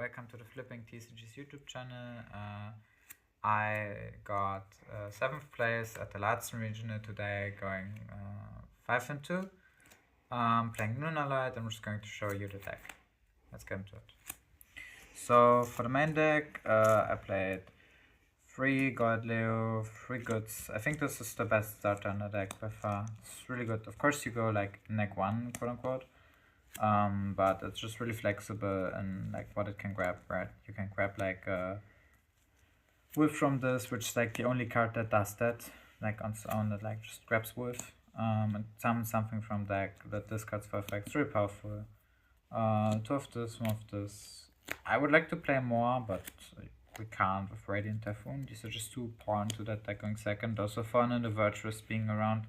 welcome to the Flipping TCG's YouTube channel. I got 7th place at the Laatzen regional today, going 5-2. Playing Lunalight. I'm just going to show you the deck. Let's get into it. So for the main deck, I played 3 God Leo, 3 goods. I think this is the best starter in the deck by far. It's really good. Of course you go like neck 1, quote unquote. But it's just really flexible and like what it can grab, right? You can grab like Wolf from this, which is like the only card that does that, like on its own, that like just grabs Wolf. And summon something from deck that discards for effects. It's really powerful. 2 of this, 1 of this. I would like to play more, but we can't with Radiant Typhoon. These are just too pawn to that deck going second. Also Fawn and the Virtuous being around.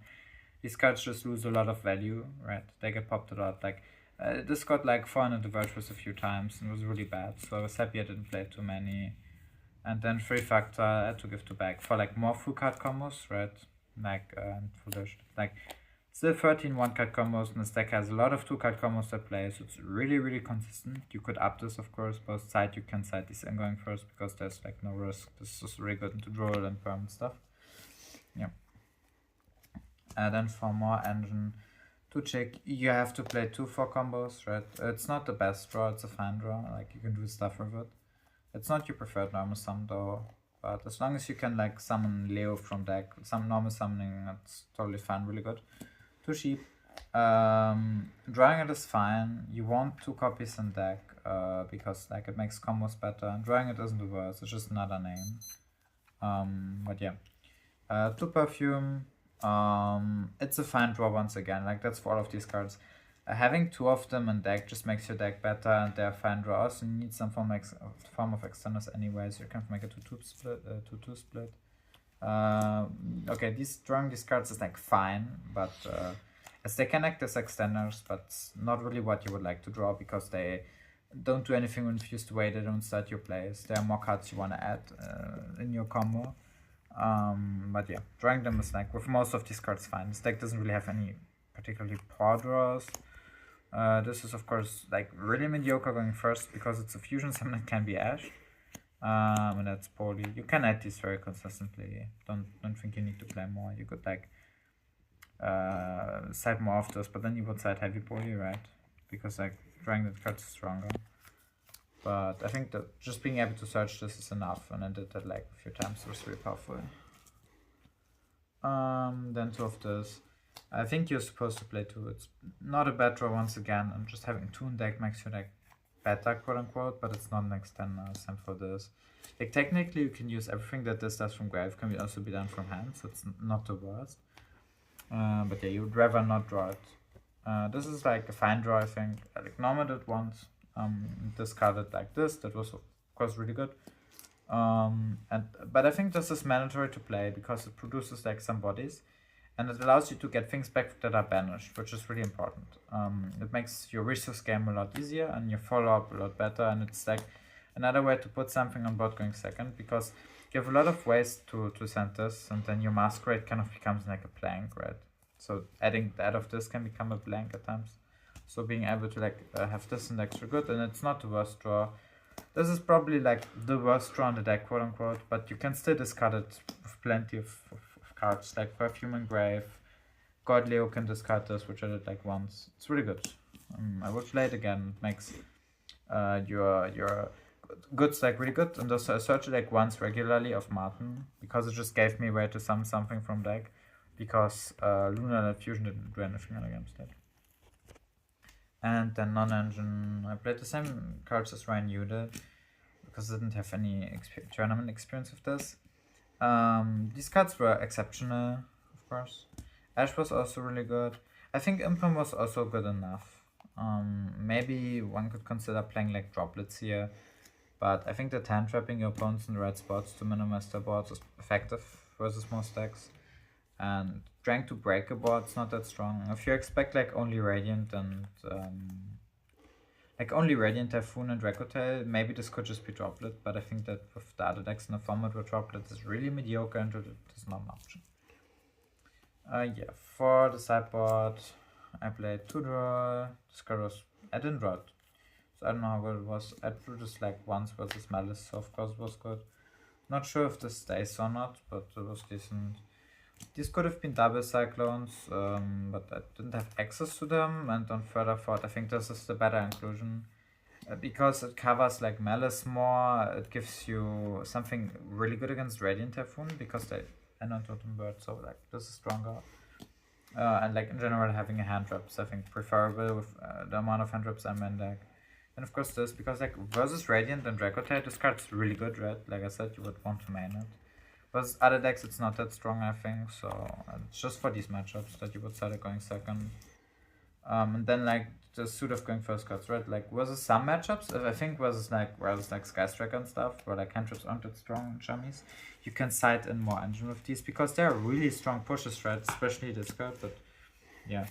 These cards just lose a lot of value, right? They get popped a lot. Like this got like Fawn and the Virtuous a few times and was really bad. So I was happy I didn't play too many. And then 3 Factor I had to give to back for like more full card combos, right? Like foolish. Like still 13 1-card combos, and this deck has a lot of 2-card combos to play, so it's really consistent. You could up this, of course, both side. You can side these ingoing first because there's like no risk. This is really good into draw and perm stuff. Yeah. And then for more engine to check, you have to play 2-4 combos, right? It's not the best draw, it's a fine draw. Like you can do stuff with it. It's not your preferred normal summon though, but as long as you can like summon Leo from deck, some normal summoning, that's totally fine, really good. 2 sheep. Drawing it is fine. You want 2 copies in deck because like it makes combos better. And drawing it isn't the worst, it's just another name. But yeah. 2 perfume. It's a fine draw once again. Like that's for all of these cards. Having 2 of them in deck just makes your deck better, and they're fine draws. You need some form of extenders anyway, so you can make a 2-2 split. Okay, drawing these cards is like fine, but as they can act as extenders, but not really what you would like to draw because they don't do anything when fused away. They don't start your plays. There are more cards you want to add in your combo. But yeah, drawing them is like with most of these cards fine. This deck doesn't really have any particularly poor draws. This is of course like really mediocre going first because it's a fusion summon that can be Ash. And that's poorly. You can add these very consistently. Don't think you need to play more. You could like side more of this, but then you would side heavy poorly, right? Because like drawing that card is stronger. But I think that just being able to search this is enough, and I did that like a few times. It was really powerful. Then 2 of this. I think you're supposed to play 2. It's not a bad draw once again, and just having 2 in deck makes your deck better, quote unquote, but it's not an extender. Same for this. Like technically you can use everything that this does from grave can also be done from hand, so it's not the worst. But yeah, you would rather not draw it. This is like a fine draw, I think. I like normal did once. Discarded like this. That was of course really good. But I think this is mandatory to play because it produces like some bodies. And it allows you to get things back that are banished, which is really important. It makes your resource game a lot easier and your follow-up a lot better. And it's like another way to put something on board going second, because you have a lot of ways to send this, and then your masquerade kind of becomes like a blank, right? So adding that of this can become a blank at times. So being able to like have this in extra good, and it's not the worst draw. This is probably like the worst draw in the deck, quote unquote, but you can still discard it with plenty of cards like Perfume and Grave. God Leo can discard this, which I did like once. It's really good. I will play it again. It makes your goods like really good. And also I searched it like once regularly of Martin because it just gave me a way to summon something from deck, because Lunalight Fusion didn't do anything against it. And then non-engine, I played the same cards as Ryan Yu did because I didn't have any tournament experience with this. These cards were exceptional, of course. Ash was also really good. I think Impim was also good enough. Maybe one could consider playing like droplets here, but I think that hand trapping your opponents in the right spots to minimize their boards is effective versus most decks. And trying to break a board is not that strong. If you expect like only Radiant and Typhoon and Dracotail, maybe this could just be Droplet, but I think that with the other decks in the format where Droplet is really mediocre and it is not an option. Yeah, for the sideboard, I played 2 draw. This card was, I didn't draw it. I don't know how good it was. I drew this like once versus Malice, so of course it was good. Not sure if this stays or not, but it was decent. These could have been double cyclones, but I didn't have access to them, and on further thought I think this is the better inclusion. Because it covers like Malice more, it gives you something really good against Radiant Typhoon, because they end on Totem Bird, so like this is stronger. And like in general having a hand traps I think preferable with the amount of hand traps I'm in deck. And of course this, because like versus Radiant and Dracotite, this card's really good red, like I said, you would want to main it. Versus other decks it's not that strong I think, so it's just for these matchups that you would start going second. And then like the suit of going first cards, right? Like versus some matchups, I think versus like Skystriker and stuff, where like hand traps aren't that strong in Shummies, you can side in more engine with these because they're really strong pushes, right? Especially this card, but yeah.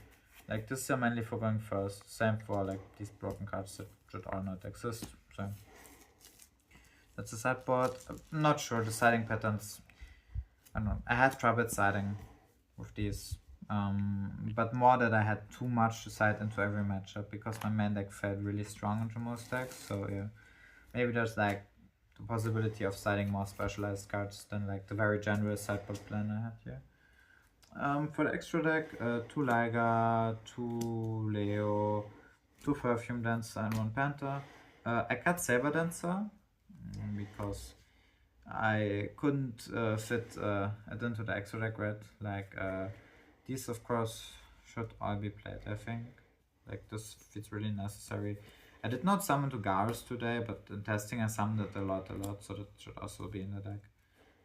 Like this is mainly for going first. Same for like these broken cards that should all not exist. So that's the sideboard. I'm not sure the siding patterns. I don't know. I had trouble siding with these. But more that I had too much to side into every matchup because my main deck felt really strong into most decks. So yeah, maybe there's like the possibility of siding more specialized cards than like the very generous sideboard plan I had here. For the extra deck, 2 Liger, 2 Leo, 2 Perfume Dancer and 1 Panther. I cut Saber Dancer because I couldn't fit it into the extra deck red. Like these of course should all be played I think. Like this feels really necessary. I did not summon to Garrus today, but in testing I summoned it a lot, so that should also be in the deck.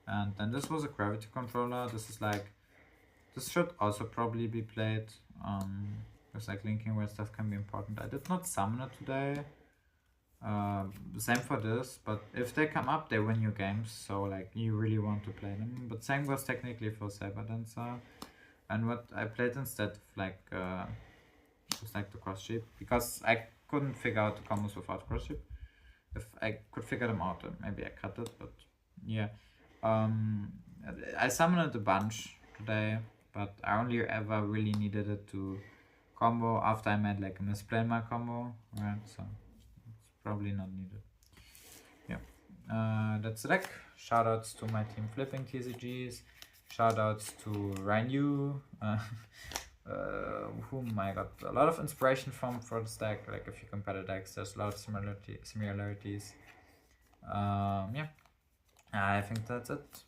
And then this was a Gravity Controller. This is like, this should also probably be played. Because like linking where stuff can be important. I did not summon it today. Same for this, but if they come up, they win you games. So like you really want to play them. But same goes technically for Saber Dancer. And what I played instead, like was like the cross ship, because I couldn't figure out the combos without cross ship. If I could figure them out, then maybe I cut it. But yeah, I summoned it a bunch today. But I only ever really needed it to combo after I made like a misplay my combo, right? So it's probably not needed. Yeah, that's the deck. Shoutouts to my team flipping TCGs. Shoutouts to Renew, whom I got a lot of inspiration from for this deck. Like if you compare the decks, there's a lot of similarities. Yeah, I think that's it.